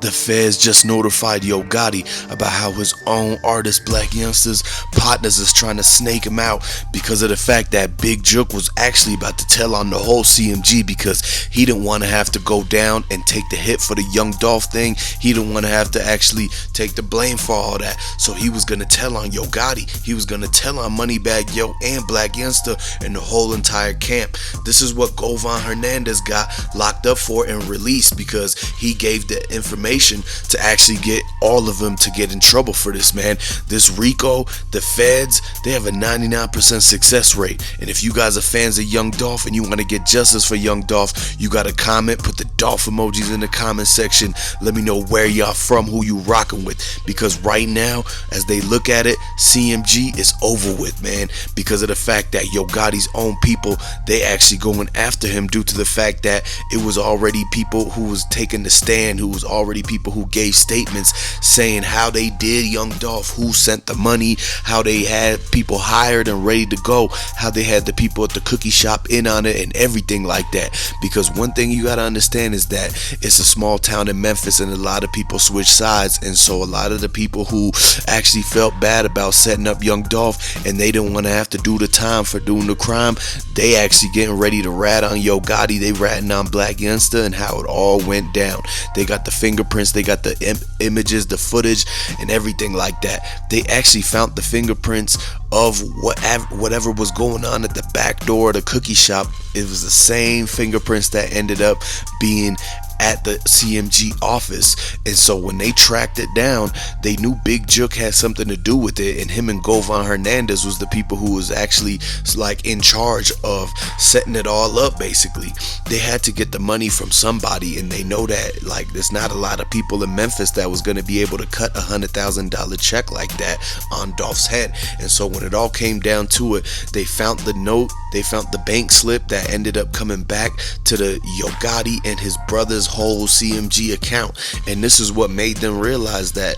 The feds just notified Yo Gotti about how his own artist Black Youngsta's partners is trying to snake him out because of the fact that Big Jook was actually about to tell on the whole CMG because he didn't want to have to go down and take the hit for the Young Dolph thing. He didn't want to have to actually take the blame for all that. So he was going to tell on Yo Gotti. He was going to tell on moneybaggyo and Black Youngsta and the whole entire camp. This is what Govan Hernandez got locked up for and released because he gave the information to actually get all of them to get in trouble for this, man. This RICO, the feds, they have a 99% success rate. And if you guys are fans of Young Dolph and you want to get justice for Young Dolph, you got to comment, put the Dolph emojis in the comment section. Let me know where y'all from, who you rocking with, because right now, as they look at it, CMG is over with, man, because of the fact that Yo Gotti's own people, they actually going after him due to the fact that it was already people who was taking the stand, who was already people who gave statements saying how they did Young Dolph, who sent the money, how they had people hired and ready to go, how they had the people at the cookie shop in on it and everything like that. Because one thing you gotta understand is that it's a small town in Memphis and a lot of people switch sides, and so a lot of the people who actually felt bad about setting up Young Dolph and they didn't want to have to do the time for doing the crime, they actually getting ready to rat on Yo Gotti. They ratting on Black Youngsta and how it all went down. They got the fingerprints, they got the images, the footage and everything like that. They actually found the fingerprints of whatever was going on at the back door of the cookie shop. It was the same fingerprints that ended up being at the CMG office. And so when they tracked it down, they knew Big Jook had something to do with it, and him and Govan Hernandez was the people who was actually like in charge of setting it all up. Basically, they had to get the money from somebody, and they know that like there's not a lot of people in Memphis that was going to be able to cut $100,000 check like that on Dolph's head. And so when it all came down to it, they found the note, they found the bank slip that ended up coming back to the Yo Gotti and his brother's whole CMG account. And this is what made them realize that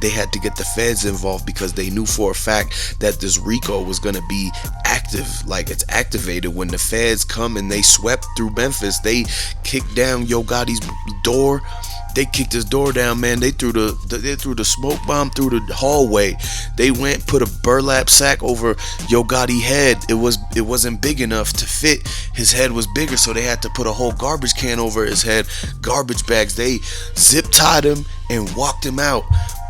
they had to get the feds involved, because they knew for a fact that this RICO was going to be active, like it's activated when the feds come and they swept through Memphis. They kicked down Yo Gotti's door. They kicked his door down, man. They threw the smoke bomb through the hallway. They went, put a burlap sack over Yo Gotti's head. It wasn't big enough to fit. His head was bigger, so they had to put a whole garbage can over his head, garbage bags. They zip tied him and walked him out.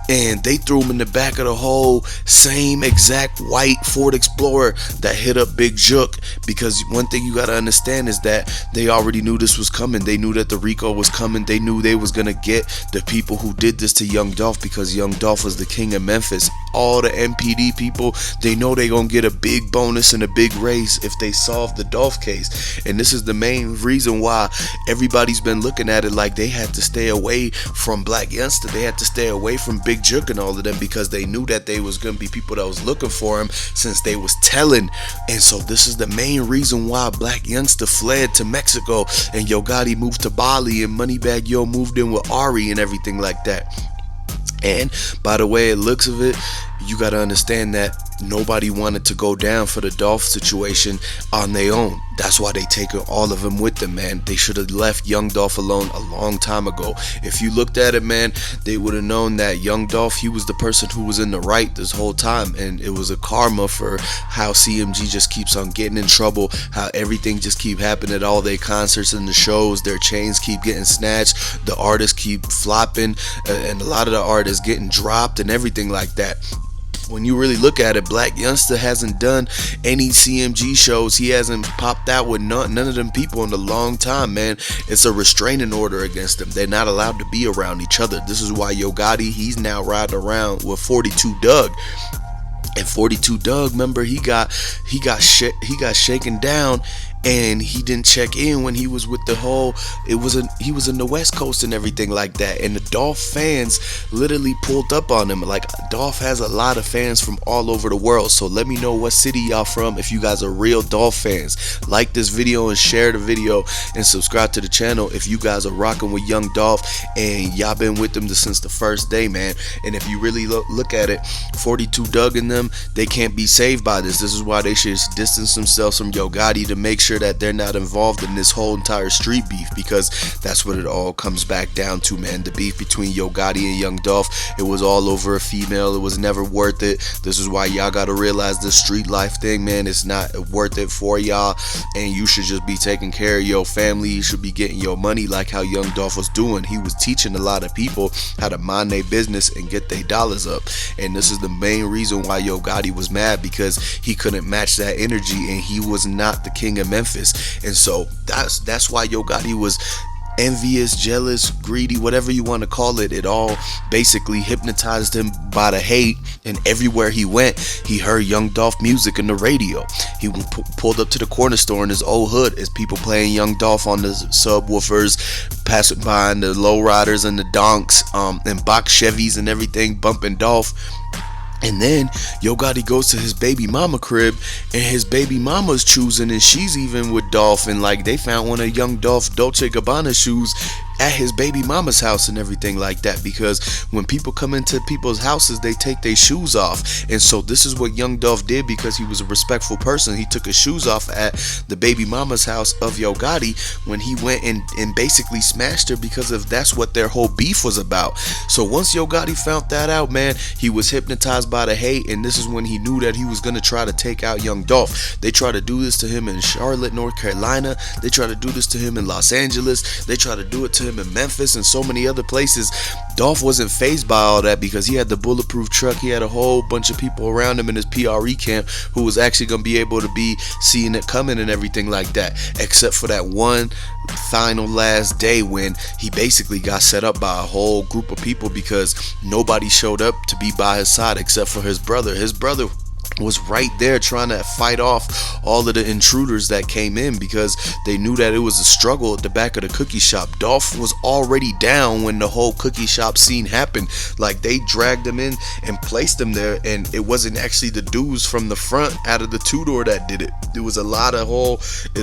And they threw him in the back of the whole same exact white Ford Explorer that hit up Big Jook. Because one thing you gotta understand is that they already knew this was coming. They knew that the RICO was coming. They knew they was gonna get the people who did this to Young Dolph, because Young Dolph was the king of Memphis. All the MPD people, they know they gonna get a big bonus and a big raise if they solve the Dolph case. And this is the main reason why everybody's been looking at it like they had to stay away from Black Youngsta. They had to stay away from Big Jook and all of them, because they knew that they was gonna be people that was looking for him since they was telling. And so this is the main reason why Black Youngsta fled to Mexico and Yo Gotti moved to Bali and moneybaggyo moved in with Ari and everything like that. And by the way it looks of it, you gotta understand that nobody wanted to go down for the Dolph situation on their own. That's why they taken all of them with them, man. They should have left Young Dolph alone a long time ago. If you looked at it, man, they would have known that Young Dolph, he was the person who was in the right this whole time, and it was a karma for how CMG just keeps on getting in trouble, how everything just keep happening at all their concerts and the shows. Their chains keep getting snatched, the artists keep flopping, and a lot of the artists getting dropped and everything like that. When you really look at it, Black Youngsta hasn't done any CMG shows. He hasn't popped out with none of them people in a long time, man. It's a restraining order against them. They're not allowed to be around each other. This is why Yo Gotti, he's now riding around with 42 Doug. And 42 Doug, remember, he got shaken down, and he didn't check in when he was with the whole, he was in the West Coast and everything like that, and the Dolph fans literally pulled up on him. Like, Dolph has a lot of fans from all over the world, so let me know what city y'all from if you guys are real Dolph fans. Like this video and share the video and subscribe to the channel if you guys are rocking with Young Dolph and y'all been with them since the first day, man. And if you really look at it, 42 Doug and them, they can't be saved by this. This is why they should distance themselves from Yo Gotti, to make sure sure that they're not involved in this whole entire street beef, because that's what it all comes back down to, man. The beef between Yo Gotti and Young Dolph, it was all over a female. It was never worth it. This is why y'all gotta realize this street life thing, man, it's not worth it for y'all, and you should just be taking care of your family. You should be getting your money like how Young Dolph was doing. He was teaching a lot of people how to mind their business and get their dollars up, and this is the main reason why Yo Gotti was mad, because he couldn't match that energy, and he was not the king of Memphis. And so that's why Yo Gotti was envious, jealous, greedy, whatever you want to call it. It all basically hypnotized him by the hate, and everywhere he went, he heard Young Dolph music in the radio. He pulled up to the corner store in his old hood as people playing Young Dolph on the subwoofers, passing by in the lowriders and the donks, and box Chevys and everything, bumping Dolph. And then Yo Gotti goes to his baby mama crib, and his baby mama's choosing, and she's even with Dolph, and like they found one of Young Dolph's Dolce & Gabbana shoes at his baby mama's house and everything like that, because when people come into people's houses, they take their shoes off. And so this is what Young Dolph did, because he was a respectful person. He took his shoes off at the baby mama's house of Yo Gotti when he went and basically smashed her, because of that's what their whole beef was about. So once Yo Gotti found that out, man, he was hypnotized by the hate, and this is when he knew that he was going to try to take out Young Dolph. They tried to do this to him in Charlotte, North Carolina. They tried to do this to him in Los Angeles. They tried to do it to him in Memphis and so many other places. Dolph wasn't fazed by all that, because he had the bulletproof truck. He had a whole bunch of people around him in his PRE camp who was actually going to be able to be seeing it coming and everything like that, except for that one final last day when he basically got set up by a whole group of people, because nobody showed up to be by his side except for his brother. His brother was right there trying to fight off all of the intruders that came in, because they knew that it was a struggle at the back of the cookie shop. Dolph was already down when the whole cookie shop scene happened. Like, they dragged him in and placed him there, and it wasn't actually the dudes from the front out of the two-door that did it. There was a lot of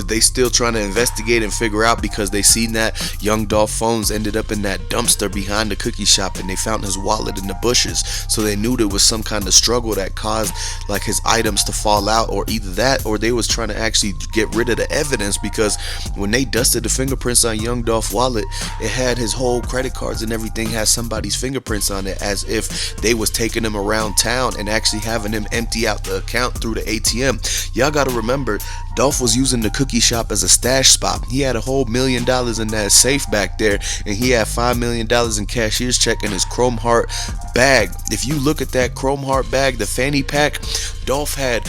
they still trying to investigate and figure out, because they seen that Young Dolph phones ended up in that dumpster behind the cookie shop, and they found his wallet in the bushes. So they knew there was some kind of struggle that caused like his items to fall out, or either that, or they was trying to actually get rid of the evidence, because when they dusted the fingerprints on Young Dolph's wallet, it had his whole credit cards and everything had somebody's fingerprints on it, as if they was taking him around town and actually having him empty out the account through the ATM. Y'all gotta remember, Dolph was using the cookie shop as a stash spot. He had a whole $1 million in that safe back there, and he had $5 million in cashier's check in his chrome heart bag. If you look at that chrome heart bag, the fanny pack, Dolph had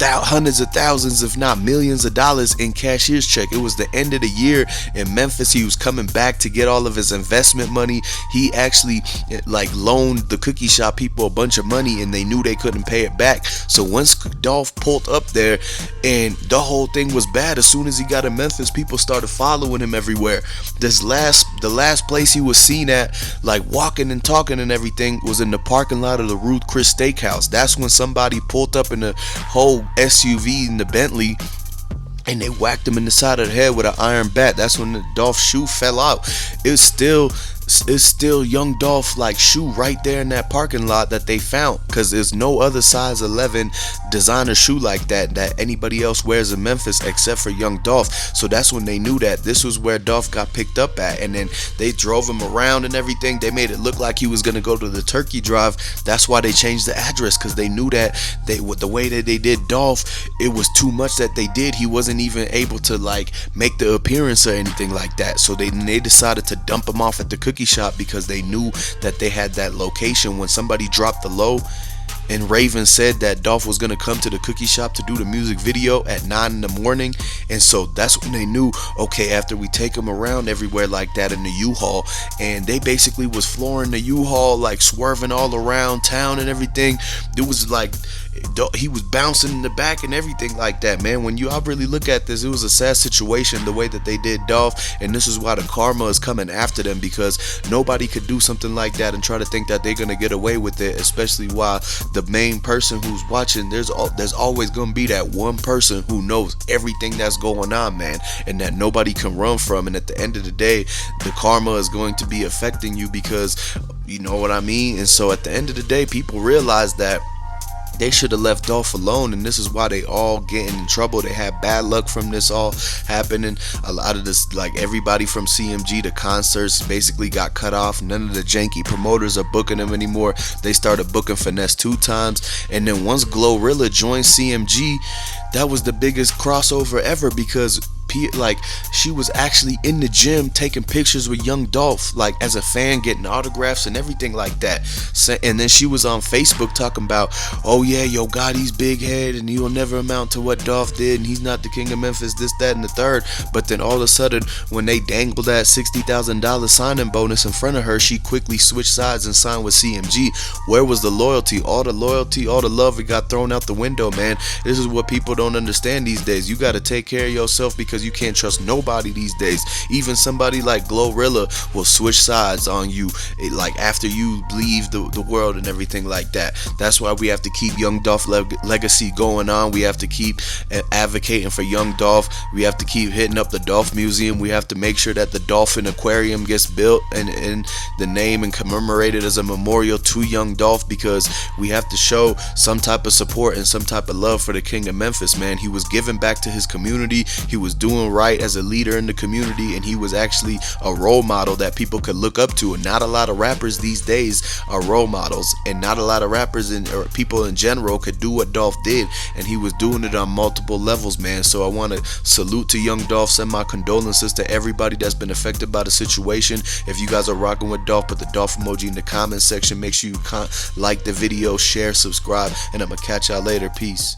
hundreds of thousands, if not millions of dollars in cashier's check. It was the end of the year in Memphis. He was coming back to get all of his investment money. He actually loaned the cookie shop people a bunch of money, and they knew they couldn't pay it back. So once Dolph pulled up there, and the whole thing was bad. As soon as he got in Memphis, people started following him everywhere. The last place he was seen at, like walking and talking and everything, was in the parking lot of the Ruth Chris Steakhouse. That's when somebody pulled up in a whole SUV in the Bentley, and they whacked him in the side of the head with an iron bat. That's when the Dolph shoe fell out. It's still Young Dolph shoe right there in that parking lot that they found, because there's no other size 11 designer shoe like that anybody else wears in Memphis except for Young Dolph. So that's when they knew that this was where Dolph got picked up at, and then they drove him around and everything. They made it look like he was gonna go to the Turkey Drive. That's why they changed the address, because they knew that with the way that they did Dolph, it was too much that they did. He wasn't even able to make the appearance or anything like that. So they decided to dump him off at the cookie shop, because they knew that they had that location. When somebody dropped the low, and Raven said that Dolph was gonna come to the cookie shop to do the music video at 9 in the morning, and so that's when they knew, okay, after we take him around everywhere like that in the U-Haul, and they basically was flooring the U-Haul, swerving all around town and everything. It was he was bouncing in the back and everything like that, man. When I really look at this, it was a sad situation the way that they did Dolph, and this is why the karma is coming after them, because nobody could do something like that and try to think that they're gonna get away with it, especially while the main person who's watching, there's always gonna be that one person who knows everything that's going on, man, and that nobody can run from. And at the end of the day, the karma is going to be affecting you, because you know what I mean. And so at the end of the day, people realize that they should have left Dolph alone, and this is why they all getting in trouble. They had bad luck from this all happening. A lot of this, like everybody from CMG, the concerts basically got cut off. None of the janky promoters are booking them anymore. They started booking Finesse 2 times, and then once Glorilla joined CMG, that was the biggest crossover ever, because like she was actually in the gym taking pictures with Young Dolph, like as a fan, getting autographs and everything like that. And then she was on Facebook talking about, oh yeah, yo Gotti's big head and he'll never amount to what Dolph did, and he's not the king of Memphis, this, that, and the third. But then all of a sudden, when they dangled that $60,000 signing bonus in front of her, she quickly switched sides and signed with CMG. Where was the loyalty? All the love, it got thrown out the window, man. This is what people don't understand these days. You got to take care of yourself, because you can't trust nobody these days. Even somebody like Glorilla will switch sides on you, like after you leave the world and everything like that. That's why we have to keep Young Dolph legacy going on. We have to keep advocating for Young Dolph. We have to keep hitting up the Dolph Museum. We have to make sure that the Dolphin Aquarium gets built and the name and commemorated as a memorial to Young Dolph, because we have to show some type of support and some type of love for the king of Memphis, man. He was giving back to his community. He was doing right as a leader in the community, and he was actually a role model that people could look up to. And not a lot of rappers these days are role models, and not a lot of rappers or people in general could do what Dolph did, and he was doing it on multiple levels, man. So I want to salute to Young Dolph, send my condolences to everybody that's been affected by the situation. If you guys are rocking with Dolph, put the Dolph emoji in the comment section. Make sure you like the video, share, subscribe, and I'm gonna catch y'all later. Peace.